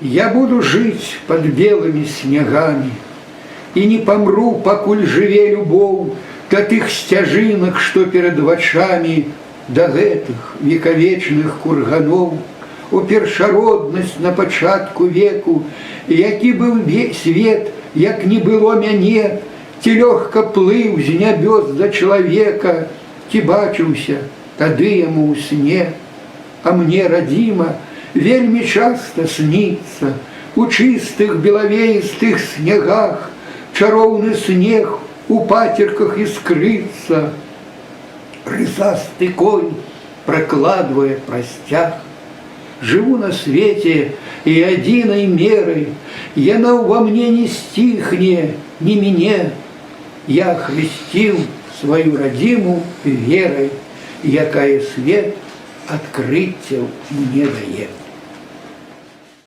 Я буду жить под белыми снегами и не помру, покуль живе любовь до тых сцяжынак, что перед вачами, до гэтых вековечных курганов, у першароднасць на пачатку веку, які быў свет, як не было мяне, ці лёгка плыў з нябёс да чалавека, ці бачыўся тады яму ў сне. А мне, радзіма, вельмі часта снится у чыстых белавеістых снегах, чароўны снег у пацерках іскрыцца, рысасты конь прокладывая прастяг. Живу на свете и единой мерой, яна во мне не стихне, не мне. Я хрестил свою родиму верой, якая свет открытия мне дает.